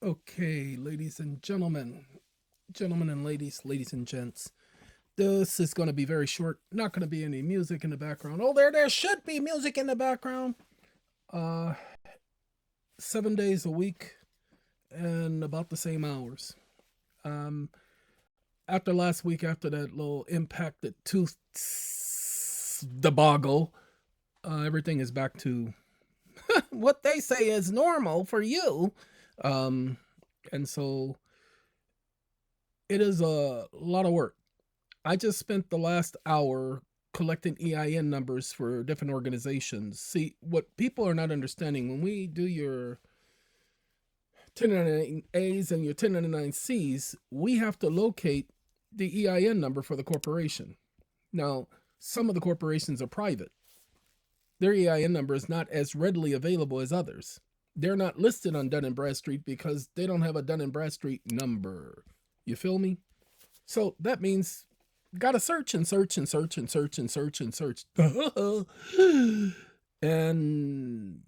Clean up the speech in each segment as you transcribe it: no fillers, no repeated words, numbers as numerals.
Okay, ladies and gentlemen, gentlemen and ladies and gents. This is going to be very short. Not going to be any music in the background. Oh, there should be music in the background. Uh, 7 days a week and about the same hours. Um, After last week, after that little impacted tooth debacle, everything is back to what they say is normal for you. Um, and so it is a lot of work. I just spent the last hour collecting EIN numbers for different organizations. See, what people are not understanding when we do your 1099As and your 1099Cs, we have to locate the EIN number for the corporation. Now, some of the corporations are private. Their EIN number is not as readily available as others. They're not listed on Dun & Bradstreet because they don't have a Dun & Bradstreet number. You feel me? So that means gotta search and search and search and search and search and search. And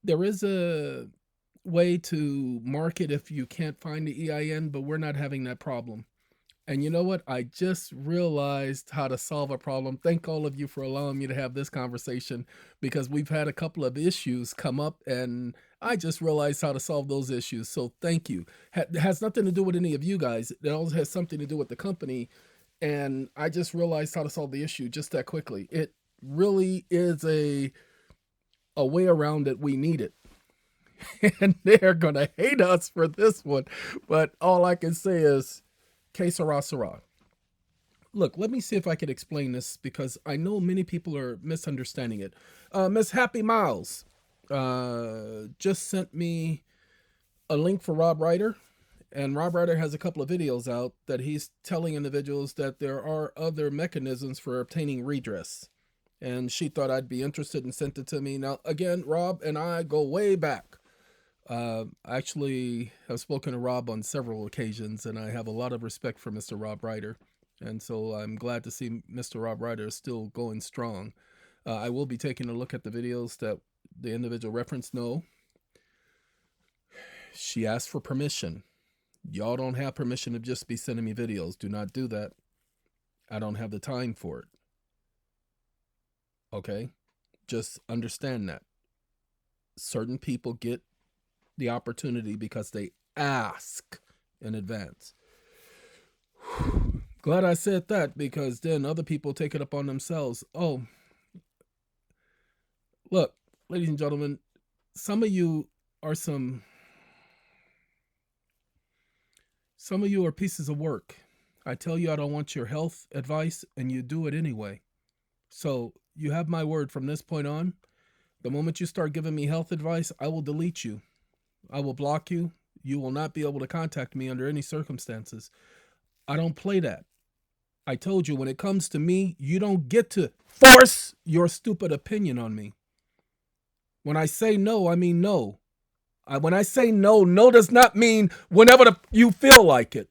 there is a way to mark it if you can't find the EIN, but we're not having that problem. And you know what? I just realized how to solve a problem. Thank all of you for allowing me to have this conversation because we've had a couple of issues come up and I just realized how to solve those issues. So thank you. It has nothing to do with any of you guys. It also has something to do with the company. And I just realized how to solve the issue just that quickly. It really is a way around it. We need it. And they're going to hate us for this one. But all I can say is, que sera, sera. Look, let me see if I can explain this because I know many people are misunderstanding it. Miss Happy Miles just sent me a link for Rob Ryder. And Rob Ryder has a couple of videos out that he's telling individuals that there are other mechanisms for obtaining redress. And she thought I'd be interested and sent it to me. Now, again, Rob and I go way back. Actually, I've spoken to Rob on several occasions, and I have a lot of respect for Mr. Rob Ryder. And so I'm glad to see Mr. Rob Ryder still going strong. I will be taking a look at the videos that the individual referenced. No, she asked for permission. Y'all don't have permission to just be sending me videos. Do not do that. I don't have the time for it. Okay? Just understand that. Certain people get the opportunity because they ask in advance. Glad I said that because then other people take it upon themselves. Oh, look, ladies and gentlemen, some of you are pieces of work. I tell you I don't want your health advice and you do it anyway. So you have my word from this point on. The moment you start giving me health advice, I will delete you. I will block you. You will not be able to contact me under any circumstances. I don't play that. I told you when it comes to me, you don't get to force your stupid opinion on me. When I say no, I mean no. When I say no, no does not mean whenever you feel like it.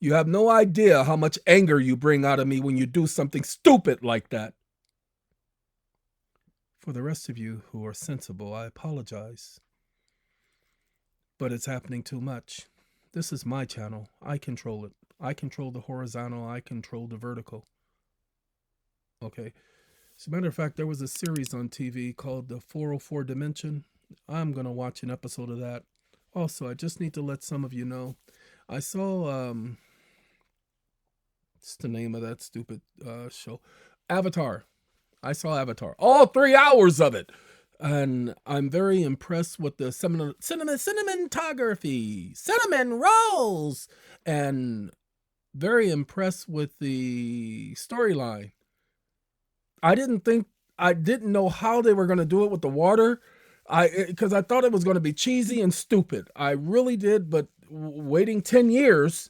You have no idea how much anger you bring out of me when you do something stupid like that. For the rest of you who are sensible, I apologize. But it's happening too much. This is my channel. I control it. I control the horizontal. I control the vertical. Okay. As a matter of fact, there was a series on TV called The 404 Dimension. I'm going to watch an episode of that. Also, I just need to let some of you know. I saw, what's the name of that stupid show? Avatar. I saw Avatar. All 3 hours of it. And I'm very impressed with the cinematography, cinnamon rolls, and very impressed with the storyline. I didn't know how they were going to do it with the water. Because I thought it was going to be cheesy and stupid. I really did, but waiting 10 years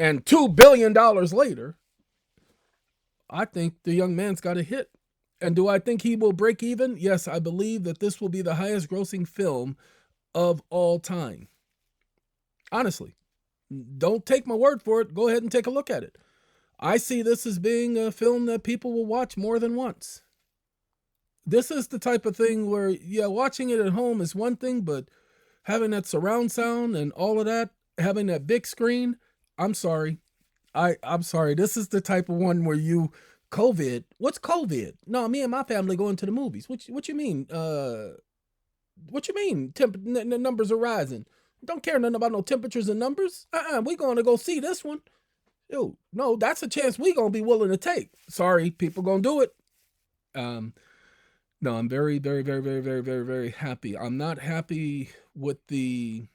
and $2 billion later, I think the young man's got a hit. And do I think he will break even? Yes, I believe that this will be the highest grossing film of all time. Honestly, don't take my word for it. Go ahead and take a look at it. I see this as being a film that people will watch more than once. This is the type of thing where, yeah, watching it at home is one thing, but having that surround sound and all of that, having that big screen, I'm sorry. I'm sorry. This is the type of one where you COVID. What's COVID? No, me and my family going to the movies. What you mean? What you mean? Numbers are rising. Don't care nothing about no temperatures and numbers. We going to go see this one. Yo, no, that's a chance we gonna be willing to take. Sorry, people gonna do it. Um, no, I'm very, very, very, very, very, very, very happy. I'm not happy with the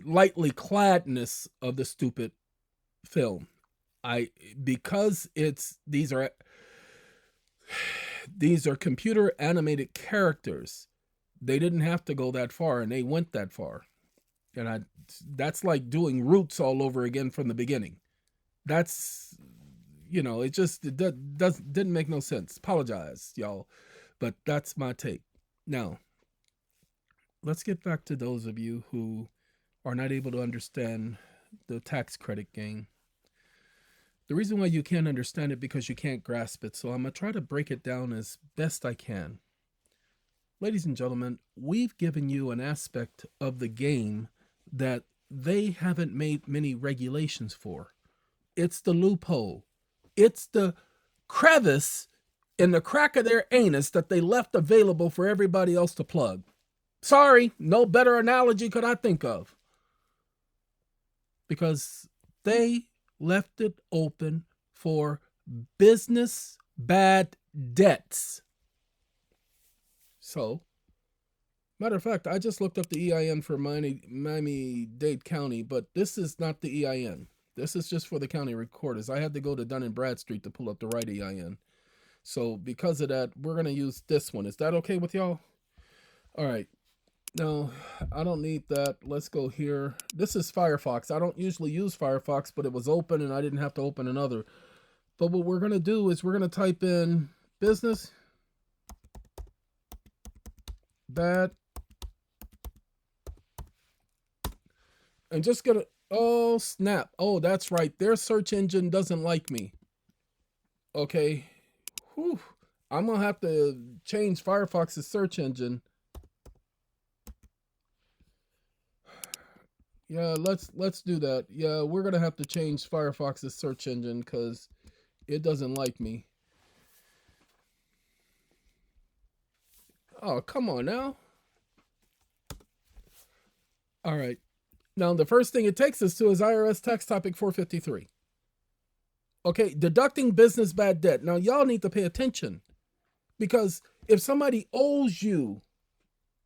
lightly cladness of the stupid film. I because it's these are computer animated characters. They didn't have to go that far, and they went that far. And that's like doing Roots all over again from the beginning. That's didn't make no sense. Apologize, y'all, but that's my take. Now, let's get back to those of you who are not able to understand the tax credit game. The reason why you can't understand it because you can't grasp it. So I'm going to try to break it down as best I can. Ladies and gentlemen, we've given you an aspect of the game that they haven't made many regulations for. It's the loophole. It's the crevice in the crack of their anus that they left available for everybody else to plug. Sorry, no better analogy could I think of. Because they left it open for business bad debts. So, matter of fact, I just looked up the EIN for Miami-Dade County, but this is not the EIN. This is just for the county recorders. I had to go to Dun and Bradstreet to pull up the right EIN. So because of that, we're going to use this one. Is that okay with y'all? All right. No, I don't need that. Let's go here. This is Firefox. I don't usually use Firefox, but it was open and I didn't have to open another. But what we're going to do is we're going to type in business bad and just gonna, oh snap, oh that's right, their search engine doesn't like me. Okay. Whew. I'm gonna have to change Firefox's search engine. Yeah, let's do that. Yeah, we're gonna have to change Firefox's search engine because it doesn't like me. Oh, come on now. All right. Now, the first thing it takes us to is IRS tax topic 453. Okay, deducting business bad debt. Now, y'all need to pay attention because if somebody owes you,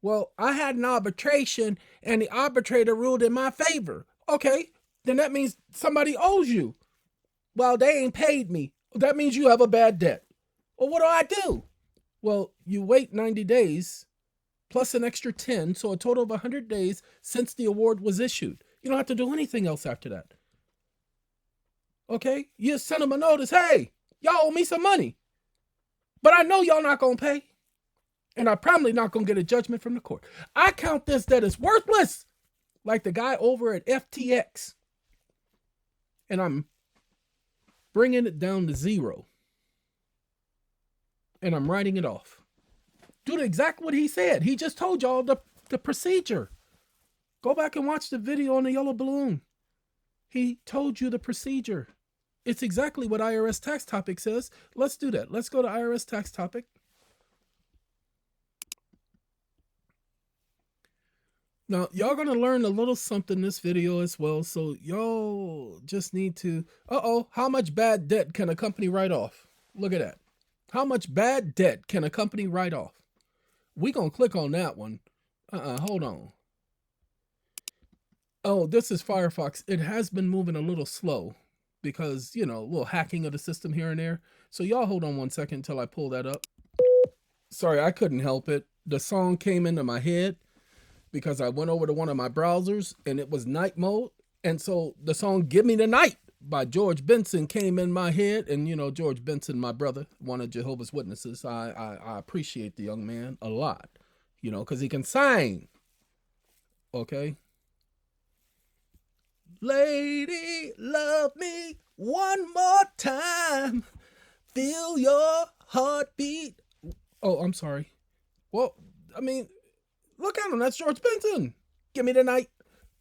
well, I had an arbitration and the arbitrator ruled in my favor. Okay, then that means somebody owes you. Well, they ain't paid me. That means you have a bad debt. Well, what do I do? Well, you wait 90 days plus an extra 10, so a total of 100 days since the award was issued. You don't have to do anything else after that. Okay? You send them a notice, hey, y'all owe me some money. But I know y'all not going to pay. And I'm probably not going to get a judgment from the court. I count this debt as worthless, like the guy over at FTX. And I'm bringing it down to 0. And I'm writing it off. Do exactly what he said. He just told y'all the procedure. Go back and watch the video on the yellow balloon. He told you the procedure. It's exactly what IRS tax topic says. Let's do that. Let's go to IRS tax topic. Now, y'all going to learn a little something in this video as well. So y'all just need to, how much bad debt can a company write off? Look at that. How much bad debt can a company write off? We going to click on that one. Hold on. Oh, this is Firefox. It has been moving a little slow because, a little hacking of the system here and there. So y'all hold on one second until I pull that up. Sorry, I couldn't help it. The song came into my head because I went over to one of my browsers and it was night mode. And so the song Give Me the Night by George Benson came in my head. And, George Benson, my brother, one of Jehovah's Witnesses, I appreciate the young man a lot, because he can sing. Okay. Lady, love me one more time. Feel your heartbeat. Oh, I'm sorry. Well, I mean, look at him. That's George Benson. Give me the night.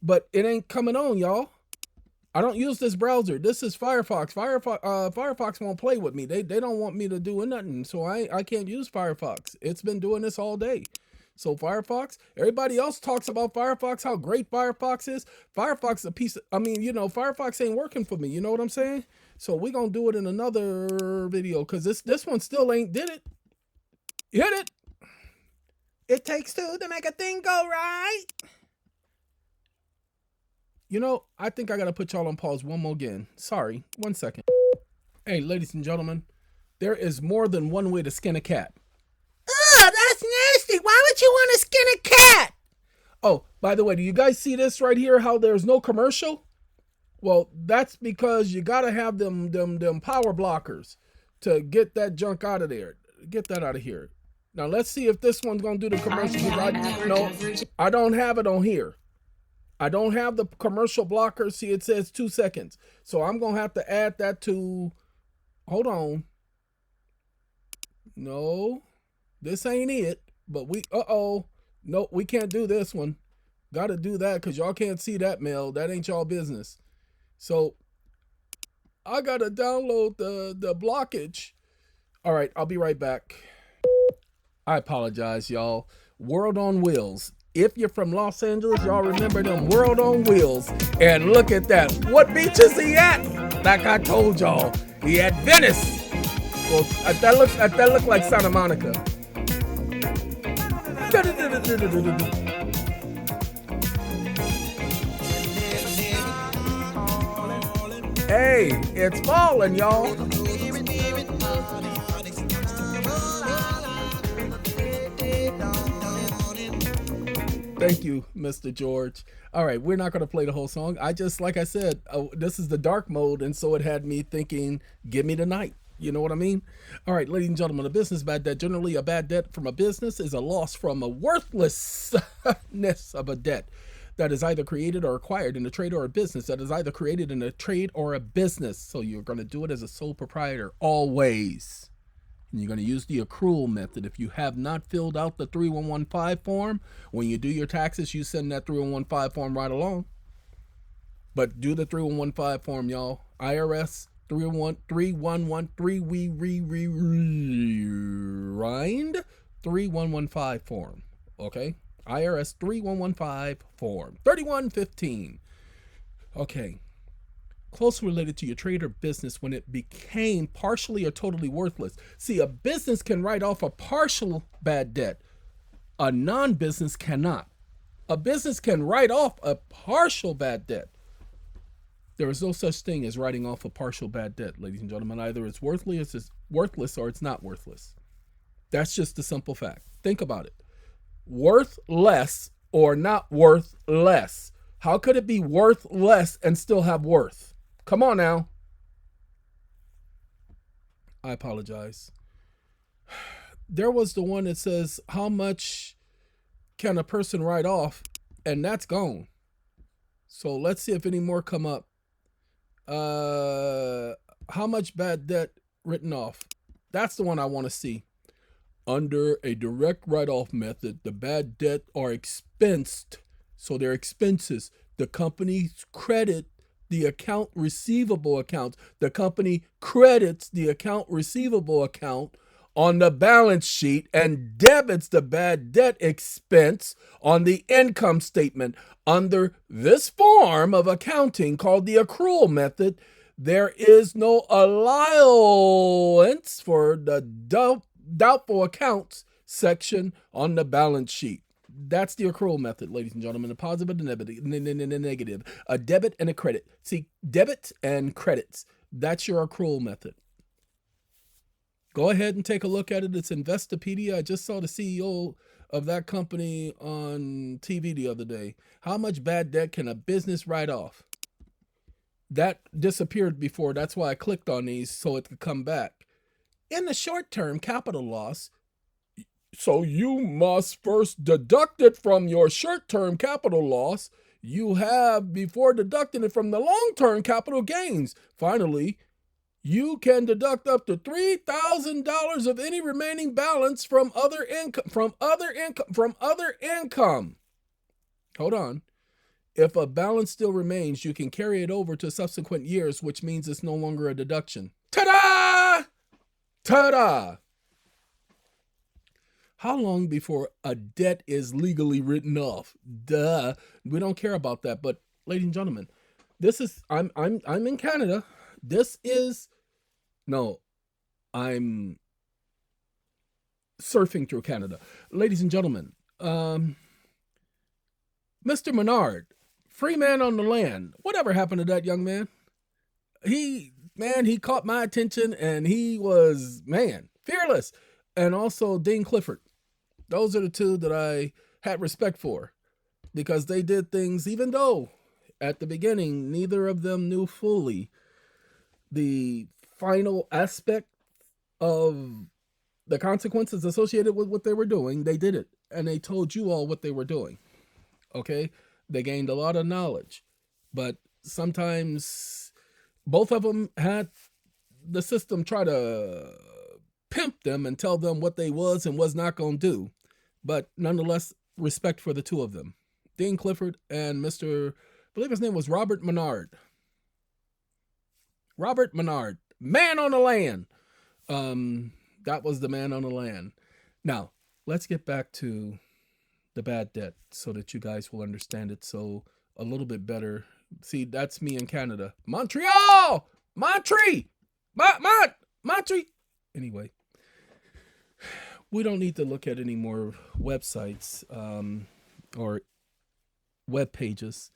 But it ain't coming on, y'all. I don't use this browser. This is Firefox. Firefox won't play with me. They don't want me to do nothing, so I can't use Firefox. It's been doing this all day. So Firefox, everybody else talks about Firefox, how great Firefox is. Firefox is a piece of, Firefox ain't working for me. You know what I'm saying? So we're going to do it in another video because this one still ain't did it. Hit it. It takes two to make a thing go right. You know, I think I got to put y'all on pause one more again. Sorry, 1 second. Hey, ladies and gentlemen, there is more than one way to skin a cat. Oh, that's nasty. Why would you want to skin a cat? Oh, by the way, do you guys see this right here, how there's no commercial? Well, that's because you got to have them power blockers to get that junk out of there. Get that out of here. Now, let's see if this one's going to do the commercial. No, I don't have it on here. I don't have the commercial blocker. See, it says 2 seconds. So I'm going to have to add that to, hold on. No, this ain't it. But no, we can't do this one. Got to do that because y'all can't see that mail. That ain't y'all business. So I got to download the blockage. All right, I'll be right back. I apologize, y'all. World on Wheels. If you're from Los Angeles, y'all remember them World on Wheels. And look at that. What beach is he at? Like I told y'all, he at Venice. Well, that look like Santa Monica. Hey, it's falling, y'all. Thank you, Mr. George. All right, we're not going to play the whole song. Like I said, this is the dark mode, and so it had me thinking, give me the night. You know what I mean? All right, ladies and gentlemen, a business bad debt. Generally, a bad debt from a business is a loss from a worthlessness of a debt that is either created or acquired in a trade or a business. That is either created in a trade or a business. So you're going to do it as a sole proprietor always. And you're going to use the accrual method. If you have not filled out the 3115 form, when you do your taxes, you send that 3115 form right along. But do the 3115 form, y'all. IRS 3115 form. Okay? IRS 3115 form. 3115. Okay. Closely related to your trade or business when it became partially or totally worthless. See, a business can write off a partial bad debt. A non-business cannot. A business can write off a partial bad debt. There is no such thing as writing off a partial bad debt, ladies and gentlemen. Either it's worthless or it's not worthless. That's just the simple fact. Think about it. Worth less or not worth less. How could it be worth less and still have worth? Come on now. I apologize. There was the one that says, how much can a person write off? And that's gone. So let's see if any more come up. How much bad debt written off? That's the one I want to see. Under a direct write-off method, the bad debt are expensed. So they're expenses. The company's credit the account receivable account. The company credits the account receivable account on the balance sheet and debits the bad debt expense on the income statement. Under this form of accounting called the accrual method, there is no allowance for the doubtful accounts section on the balance sheet. That's the accrual method, ladies and gentlemen. A positive and a negative. A debit and a credit. See, debits and credits. That's your accrual method. Go ahead and take a look at it. It's Investopedia. I just saw the CEO of that company on TV the other day. How much bad debt can a business write off? That disappeared before. That's why I clicked on these so it could come back. In the short term, capital loss. So you must first deduct it from your short-term capital loss you have before deducting it from the long-term capital gains. Finally, You can deduct up to $3,000 of any remaining balance from other income. Hold on. If a balance still remains, you can carry it over to subsequent years, which means it's no longer a deduction. Ta-da! Ta-da! How long before a debt is legally written off? Duh. We don't care about that. But ladies and gentlemen, this is I'm in Canada. This is no, I'm surfing through Canada. Ladies and gentlemen, Mr. Menard, free man on the land. Whatever happened to that young man? He caught my attention and he was, fearless. And also Dean Clifford. Those are the two that I had respect for because they did things, even though at the beginning, neither of them knew fully the final aspect of the consequences associated with what they were doing. They did it and they told you all what they were doing. Okay. They gained a lot of knowledge, but sometimes both of them had the system try to pimp them and tell them what they was and was not going to do. But nonetheless, respect for the two of them. Dean Clifford and Mr. I believe his name was Robert Menard. Robert Menard, man on the land. That was the man on the land. Now, let's get back to the bad debt so that you guys will understand it so a little bit better. See, that's me in Canada. Montreal! Montreal! Anyway, we don't need to look at any more websites or web pages.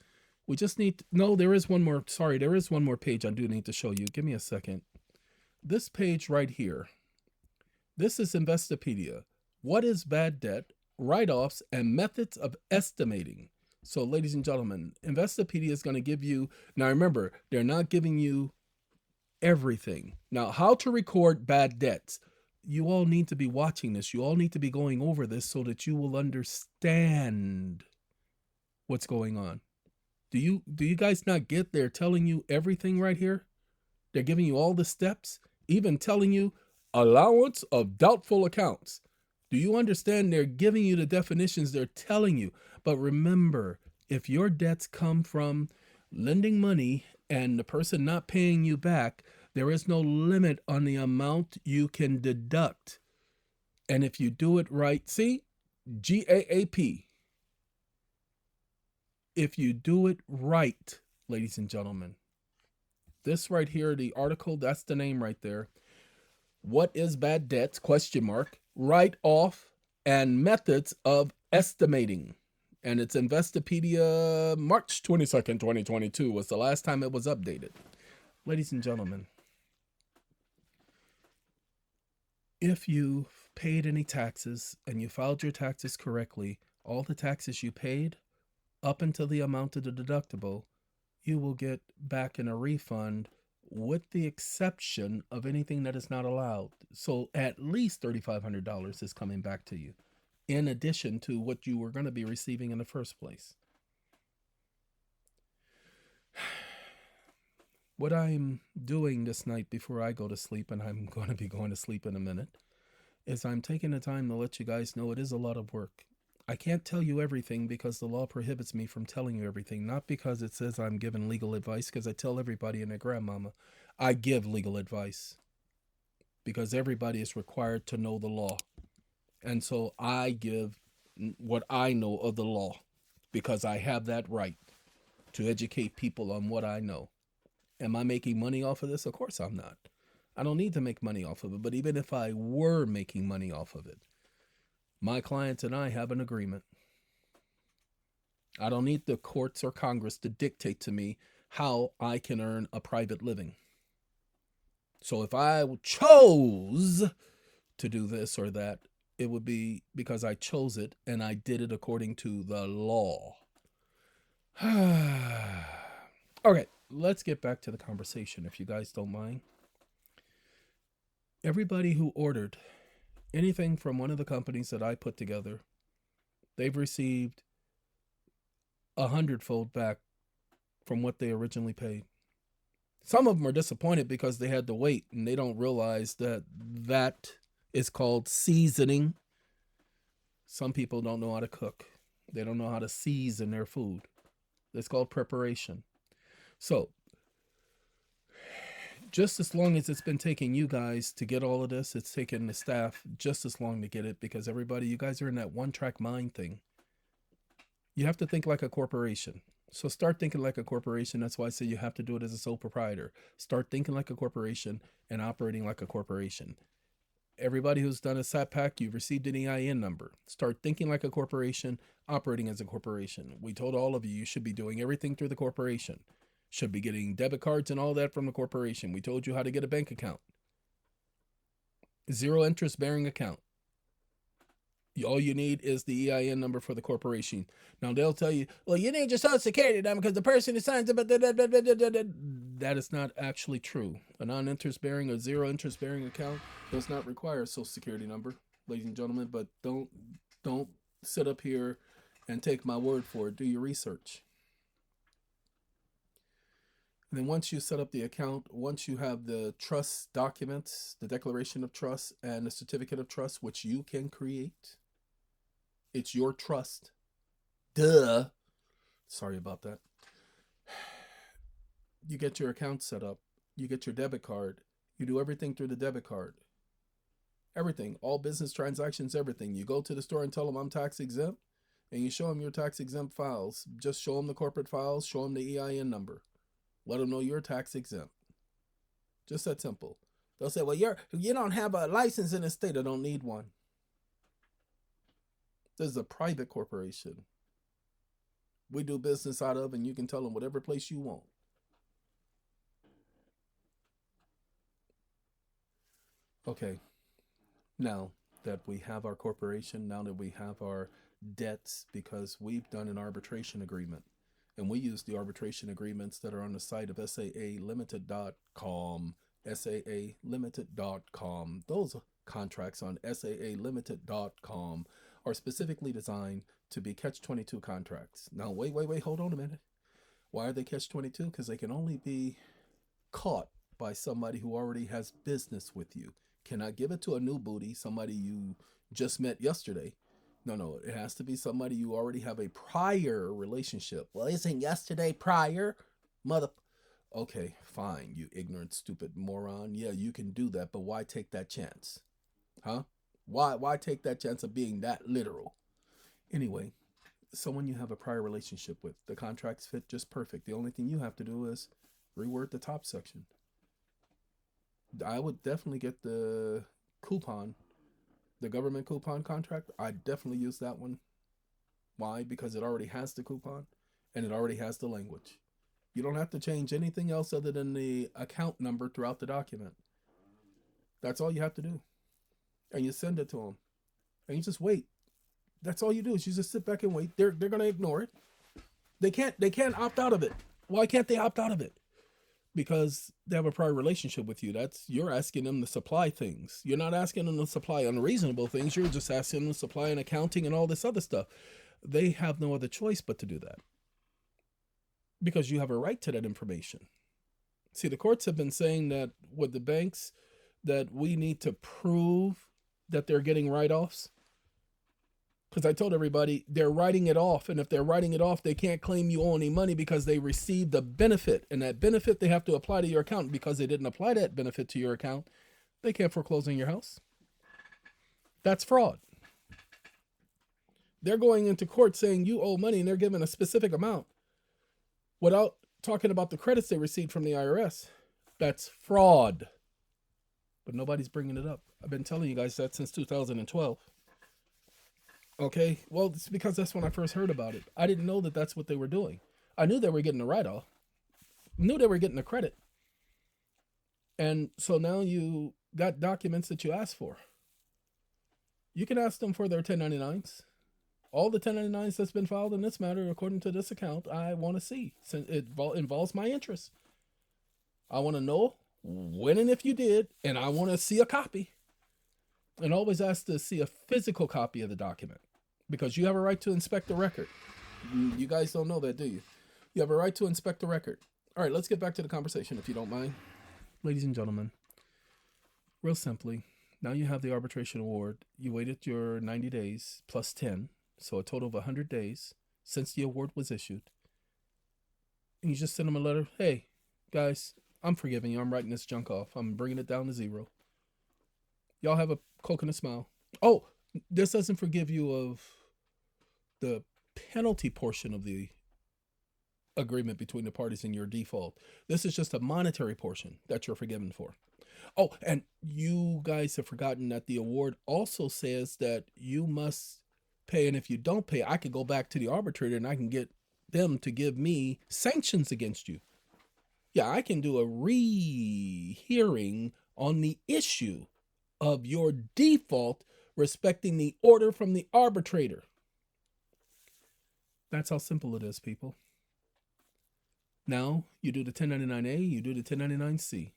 We just need to, no, there is one more. Sorry, there is one more page I do need to show you. Give me a second. This page right here. This is Investopedia. What is bad debt, write-offs, and methods of estimating? So, ladies and gentlemen, Investopedia is going to give you, now remember, they're not giving you everything. Now, how to record bad debts. You all need to be watching this. You all need to be going over this so that you will understand what's going on. Do you guys not get they're telling you everything right here? They're giving you all the steps, even telling you allowance of doubtful accounts. Do you understand they're giving you the definitions they're telling you? But remember, if your debts come from lending money and the person not paying you back, there is no limit on the amount you can deduct. And if you do it right, see, GAAP. If you do it right, ladies and gentlemen, this right here, the article, that's the name right there. What is bad debts? ? Write off and methods of estimating. And it's Investopedia, March 22nd, 2022 was the last time it was updated. Ladies and gentlemen, if you paid any taxes and you filed your taxes correctly, all the taxes you paid up until the amount of the deductible, you will get back in a refund with the exception of anything that is not allowed. So at least $3,500 is coming back to you, in addition to what you were going to be receiving in the first place. What I'm doing this night before I go to sleep, and I'm going to be going to sleep in a minute, is I'm taking the time to let you guys know it is a lot of work. I can't tell you everything because the law prohibits me from telling you everything, not because it says I'm giving legal advice, because I tell everybody and their grandmama I give legal advice because everybody is required to know the law. And so I give what I know of the law because I have that right to educate people on what I know. Am I making money off of this? Of course I'm not. I don't need to make money off of it, but even if I were making money off of it, my clients and I have an agreement. I don't need the courts or Congress to dictate to me how I can earn a private living. So if I chose to do this or that, it would be because I chose it and I did it according to the law. Okay, let's get back to the conversation if you guys don't mind. Everybody who ordered anything from one of the companies that I put together, they've received 100-fold back from what they originally paid. Some of them are disappointed because they had to wait and they don't realize that that is called seasoning. Some people don't know how to cook. They don't know how to season their food. It's called preparation. So, just as long as it's been taking you guys to get all of this, it's taken the staff just as long to get it because everybody, you guys are in that one track mind thing. You have to think like a corporation. So start thinking like a corporation. That's why I say you have to do it as a sole proprietor. Start thinking like a corporation and operating like a corporation. Everybody who's done a SAT you've received an EIN number. Start thinking like a corporation, operating as a corporation. We told all of you, you should be doing everything through the corporation. Should be getting debit cards and all that from the corporation. We told you how to get a bank account. Zero interest bearing account. All you need is the EIN number for the corporation. Now they'll tell you, well, you need your social security number because the person who signs it. That is not actually true. A non-interest bearing or zero interest bearing account does not require a social security number, ladies and gentlemen. But don't sit up here and take my word for it. Do your research. And then once you set up the account, once you have the trust documents, the declaration of trust and the certificate of trust, which you can create, it's your trust. Duh. Sorry about that. You get your account set up. You get your debit card. You do everything through the debit card. Everything. All business transactions, everything. You go to the store and tell them I'm tax exempt, and you show them your tax exempt files. Just show them the corporate files. Show them the EIN number. Let them know you're tax exempt. Just that simple. They'll say, well, you don't have a license in the state. I don't need one. This is a private corporation. We do business out of, and you can tell them whatever place you want. Okay. Now that we have our corporation, now that we have our debts, because we've done an arbitration agreement, and we use the arbitration agreements that are on the site of SAAlimited.com, SAAlimited.com. Those contracts on SAAlimited.com are specifically designed to be catch-22 contracts. Now, wait, hold on a minute. Why are they catch-22? Because they can only be caught by somebody who already has business with you. Cannot give it to a new booty, somebody you just met yesterday. No, it has to be somebody you already have a prior relationship. Well, isn't yesterday prior? Okay, fine, you ignorant, stupid moron. Yeah, you can do that, but why take that chance? Huh? Why take that chance of being that literal? Anyway, someone you have a prior relationship with, the contracts fit just perfect. The only thing you have to do is reword the top section. I would definitely get the coupon, the government coupon contract. I definitely use that one. Why? Because it already has the coupon and it already has the language. You don't have to change anything else other than the account number throughout the document. That's all you have to do. And you send it to them. And you just wait. That's all you do is you just sit back and wait. They're going to ignore it. They can't opt out of it. Why can't they opt out of it? Because they have a prior relationship with you. You're asking them to supply things. You're not asking them to supply unreasonable things. You're just asking them to supply an accounting and all this other stuff. They have no other choice but to do that. Because you have a right to that information. See, the courts have been saying that with the banks, that we need to prove that they're getting write-offs. Because I told everybody they're writing it off. And if they're writing it off, they can't claim you owe any money because they received a benefit. And that benefit they have to apply to your account. Because they didn't apply that benefit to your account, they can't foreclose on your house. That's fraud. They're going into court saying you owe money and they're given a specific amount without talking about the credits they received from the IRS. That's fraud. But nobody's bringing it up. I've been telling you guys that since 2012. Okay, well, it's because that's when I first heard about it. I didn't know that that's what they were doing. I knew they were getting a write-off. Knew they were getting a credit. And so now you got documents that you asked for. You can ask them for their 1099s. All the 1099s that's been filed in this matter, according to this account, I want to see. Since it involves my interests. I want to know when and if you did, and I want to see a copy. And always ask to see a physical copy of the document. Because you have a right to inspect the record. You guys don't know that, do you? You have a right to inspect the record. All right, let's get back to the conversation if you don't mind. Ladies and gentlemen, real simply, now you have the arbitration award. You waited your 90 days plus 10, so a total of 100 days since the award was issued. And you just send them a letter. Hey, guys, I'm forgiving you. I'm writing this junk off. I'm bringing it down to zero. Y'all have a Coke and a smile. Oh, this doesn't forgive you of the penalty portion of the agreement between the parties in your default. This is just a monetary portion that you're forgiven for. Oh, and you guys have forgotten that the award also says that you must pay, and if you don't pay, I could go back to the arbitrator and I can get them to give me sanctions against you. Yeah, I can do a rehearing on the issue of your default respecting the order from the arbitrator. That's how simple it is, people. Now you do the 1099A, you do the 1099C.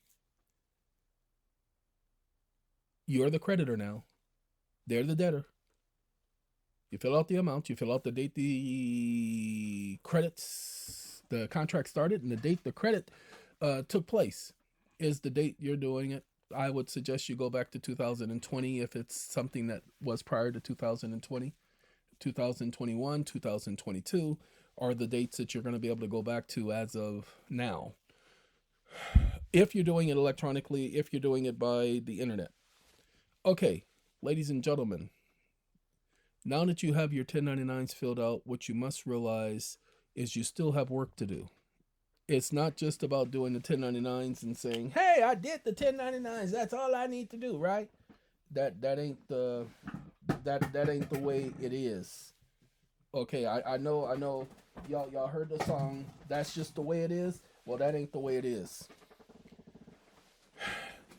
You're the creditor now. They're the debtor. You fill out the amount, you fill out the date the credits, the contract started, and the date the credit took place is the date you're doing it. I would suggest you go back to 2020 if it's something that was prior to 2020. 2021, 2022 are the dates that you're going to be able to go back to as of now. If you're doing it electronically, if you're doing it by the internet. Okay, ladies and gentlemen, now that you have your 1099s filled out, what you must realize is you still have work to do. It's not just about doing the 1099s and saying, "Hey, I did the 1099s. That's all I need to do," right? That ain't the way it is. Okay, I know y'all heard the song, "That's just the way it is." Well, that ain't the way it is.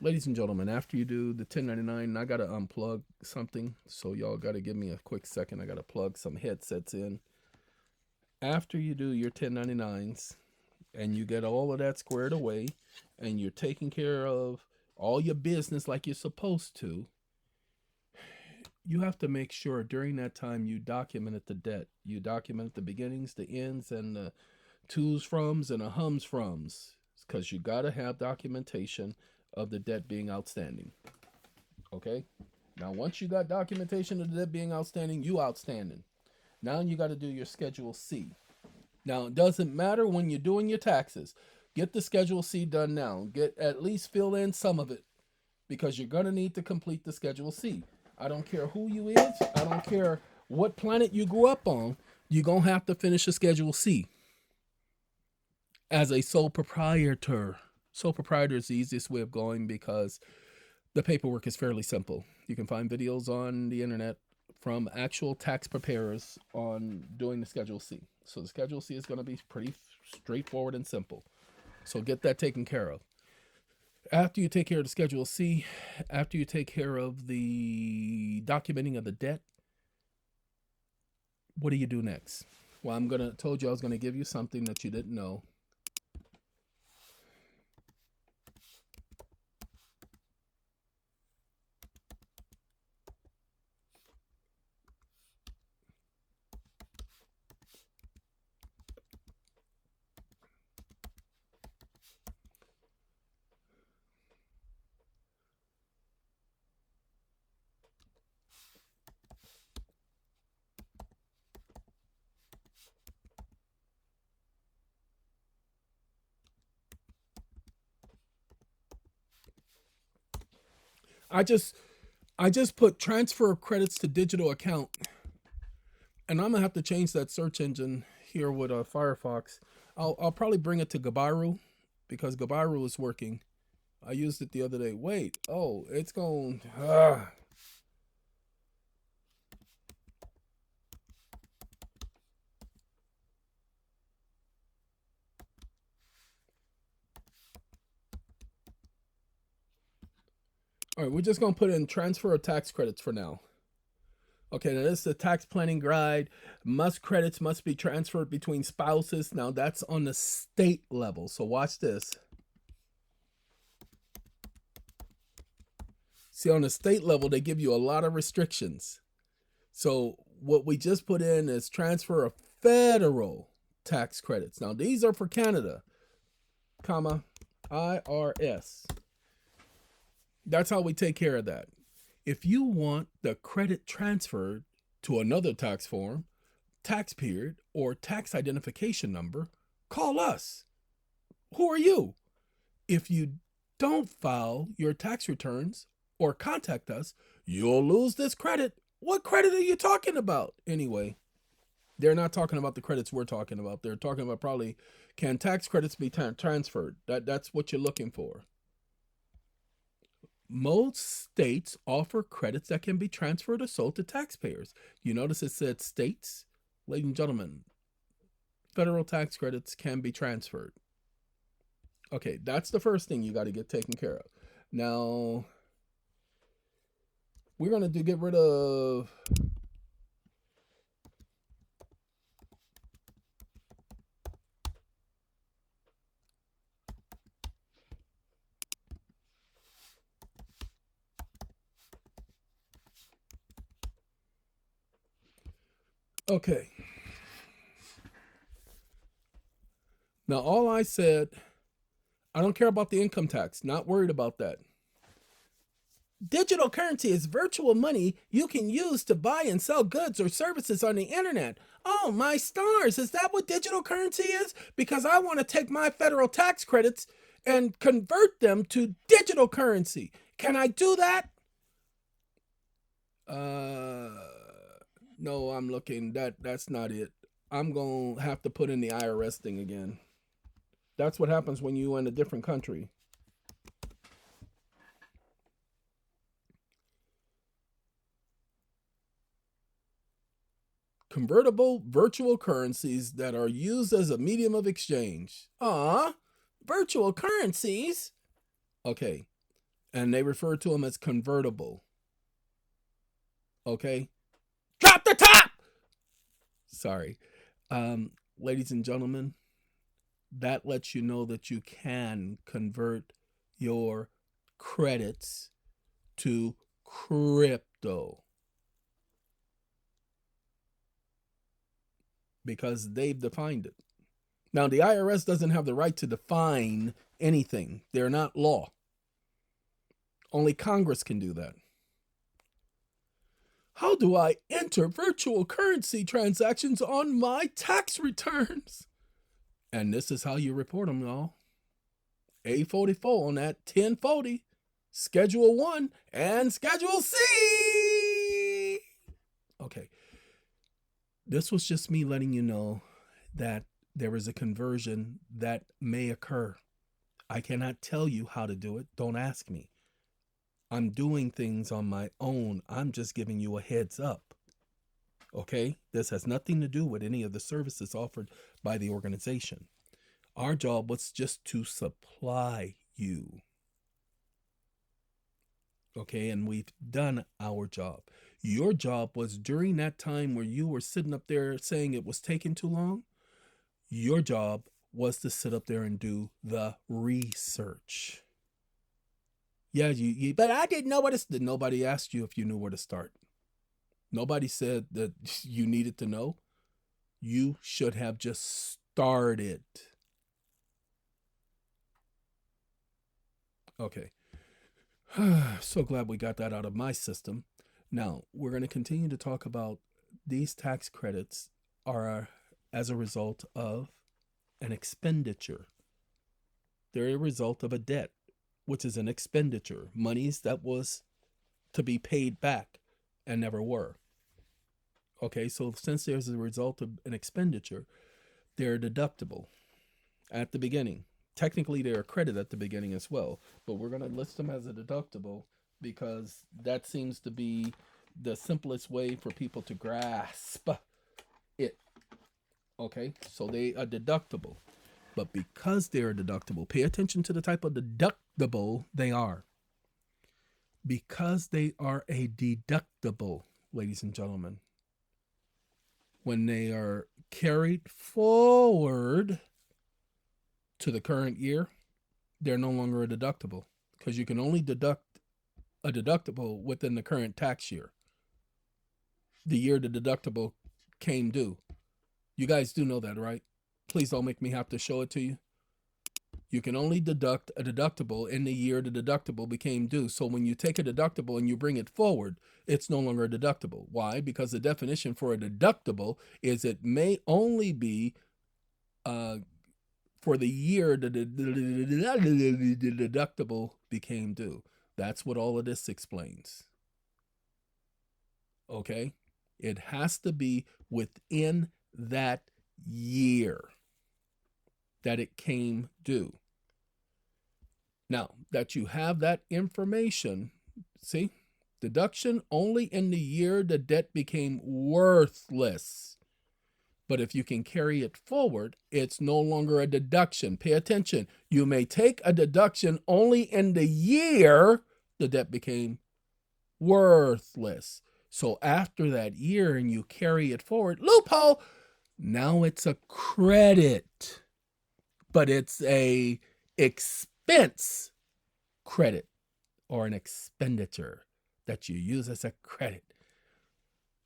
Ladies and gentlemen, after you do the 1099, I got to unplug something. So y'all got to give me a quick second. I got to plug some headsets in. After you do your 1099s and you get all of that squared away and you're taking care of all your business like you're supposed to, you have to make sure during that time you documented the debt. You documented the beginnings, the ends, and the to's froms and the hums froms, because you got to have documentation of the debt being outstanding. Okay? Now, once you got documentation of the debt being outstanding, you outstanding. Now you got to do your Schedule C. Now, it doesn't matter when you're doing your taxes. Get the Schedule C done now. Get at least fill in some of it, because you're going to need to complete the Schedule C. I don't care who you is. I don't care what planet you grew up on. You're going to have to finish the Schedule C as a sole proprietor. Sole proprietor is the easiest way of going because the paperwork is fairly simple. You can find videos on the internet from actual tax preparers on doing the Schedule C. So the Schedule C is going to be pretty straightforward and simple. So get that taken care of. After you take care of the Schedule C, after you take care of the documenting of the debt, what do you do next? Well, told you I was going to give you something that you didn't know. I just put transfer of credits to digital account, and I'm gonna have to change that search engine here with Firefox. I'll probably bring it to Gabaru because Gabaru is working. I used it the other day. Wait, oh, it's going. All right, we're just gonna put in transfer of tax credits for now. Okay, now this is the tax planning guide. Credits must be transferred between spouses. Now that's on the state level. So watch this. See, on the state level, they give you a lot of restrictions. So what we just put in is transfer of federal tax credits. Now these are for Canada. comma, IRS. That's how we take care of that. If you want the credit transferred to another tax form, tax period, or tax identification number, call us. Who are you? If you don't file your tax returns or contact us, you'll lose this credit. What credit are you talking about? Anyway, they're not talking about the credits we're talking about. They're talking about probably, can tax credits be transferred? That's what you're looking for. Most states offer credits that can be transferred or sold to taxpayers. You notice it said states? Ladies and gentlemen, federal tax credits can be transferred. Okay, that's the first thing you got to get taken care of. Now, we're going to get rid of okay. Now, all I said, I don't care about the income tax. Not worried about that. Digital currency is virtual money you can use to buy and sell goods or services on the internet. Oh, my stars. Is that what digital currency is? Because I want to take my federal tax credits and convert them to digital currency. Can I do that? No, I'm looking. That's not it. I'm going to have to put in the IRS thing again. That's what happens when you're in a different country. Convertible virtual currencies that are used as a medium of exchange. Virtual currencies? Okay. And they refer to them as convertible. Okay. Drop the top! Sorry. Ladies and gentlemen, that lets you know that you can convert your credits to crypto. Because they've defined it. Now, the IRS doesn't have the right to define anything. They're not law. Only Congress can do that. How do I enter virtual currency transactions on my tax returns? And this is how you report them, y'all. A44 on that 1040, Schedule 1, and Schedule C. Okay. This was just me letting you know that there is a conversion that may occur. I cannot tell you how to do it. Don't ask me. I'm doing things on my own. I'm just giving you a heads up. Okay? This has nothing to do with any of the services offered by the organization. Our job was just to supply you. Okay? And we've done our job. Your job was during that time where you were sitting up there saying it was taking too long. Your job was to sit up there and do the research. Yeah, but I didn't know what to. Nobody asked you if you knew where to start. Nobody said that you needed to know. You should have just started. Okay. So glad we got that out of my system. Now, we're going to continue to talk about these tax credits are as a result of an expenditure. They're a result of a debt, which is an expenditure, monies that was to be paid back and never were. Okay, so since there's a result of an expenditure, they're deductible at the beginning. Technically, they're a credit at the beginning as well, but we're going to list them as a deductible because that seems to be the simplest way for people to grasp it. Okay, so they are deductible. But because they're deductible, pay attention to the type of deductible they are. Because they are a deductible, ladies and gentlemen, when they are carried forward to the current year, they're no longer a deductible because you can only deduct a deductible within the current tax year. The year the deductible came due. You guys do know that, right? Please don't make me have to show it to you. You can only deduct a deductible in the year the deductible became due. So when you take a deductible and you bring it forward, it's no longer a deductible. Why? Because the definition for a deductible is it may only be for the year the deductible became due. That's what all of this explains. Okay? It has to be within that year that it came due. Now that you have that information, see, deduction only in the year the debt became worthless. But if you can carry it forward, it's no longer a deduction. Pay attention. You may take a deduction only in the year the debt became worthless. So after that year and you carry it forward, loophole, now it's a credit. But it's a expense credit or an expenditure that you use as a credit.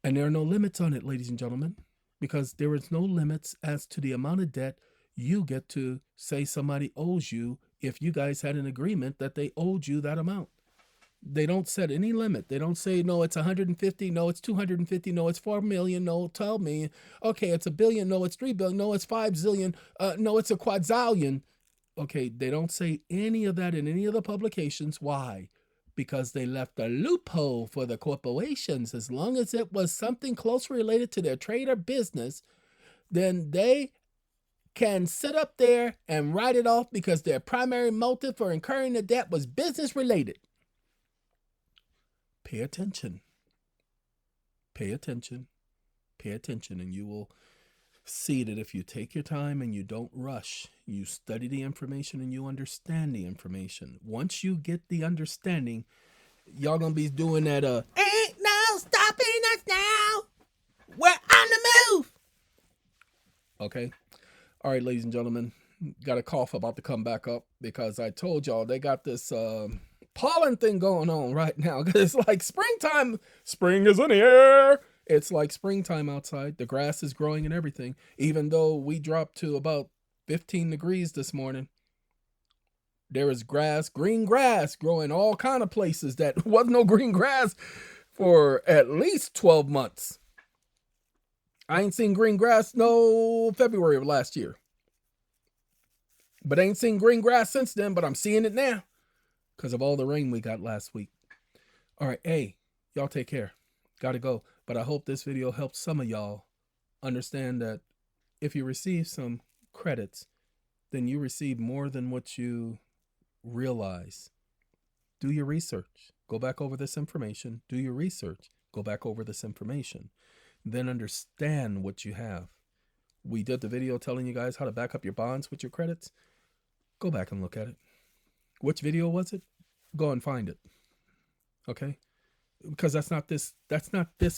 And there are no limits on it, ladies and gentlemen, because there is no limits as to the amount of debt you get to say somebody owes you if you guys had an agreement that they owed you that amount. They don't set any limit. They don't say, no, it's 150. No, it's 250. No, it's 4 million. No, 12 million. Okay, it's a billion. No, it's 3 billion. No, it's 5 zillion. No, it's a quadzillion. Okay, they don't say any of that in any of the publications. Why? Because they left a loophole for the corporations. As long as it was something closely related to their trade or business, then they can sit up there and write it off because their primary motive for incurring the debt was business related. Pay attention. Pay attention. Pay attention, and you will see that if you take your time and you don't rush, you study the information and you understand the information. Once you get the understanding, y'all gonna be doing that Ain't no stopping us now. We're on the move. Okay. All right, ladies and gentlemen, got a cough about to come back up because I told y'all they got this pollen thing going on right now. It's like springtime. Spring is in the air. It's like springtime outside. The grass is growing and everything. Even though we dropped to about 15 degrees this morning, there is grass, green grass growing all kind of places that wasn't no green grass for at least 12 months. I ain't seen green grass no February of last year. But I ain't seen green grass since then, but I'm seeing it now because of all the rain we got last week. All right, hey, y'all take care. Gotta go. But I hope this video helps some of y'all understand that if you receive some credits, then you receive more than what you realize. Do your research. Go back over this information. Do your research. Go back over this information. Then understand what you have. We did the video telling you guys how to back up your bonds with your credits. Go back and look at it. Which video was it? Go and find it. Okay? Because that's not this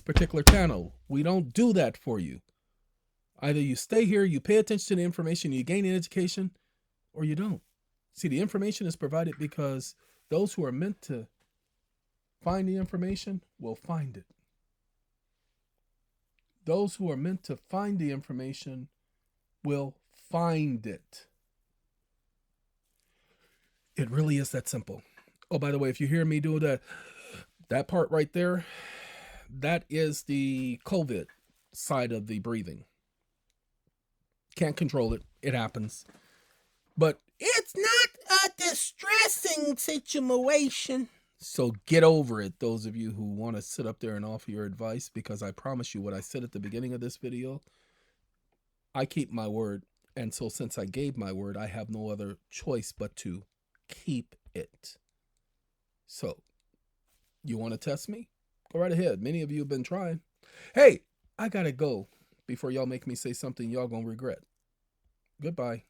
particular channel. We don't do that for you. Either you stay here, you pay attention to the information, you gain an education, or you don't. See, the information is provided because those who are meant to find the information will find it. Those who are meant to find the information will find it. It really is that simple. Oh, by the way, if you hear me do that part right there, that is the COVID side of the breathing. Can't control it. It happens. But it's not a distressing situation. So get over it, those of you who want to sit up there and offer your advice, because I promise you what I said at the beginning of this video, I keep my word. And so since I gave my word, I have no other choice but to keep it. So, you want to test me? Go right ahead. Many of you have been trying. Hey, I got to go before y'all make me say something y'all going to regret. Goodbye.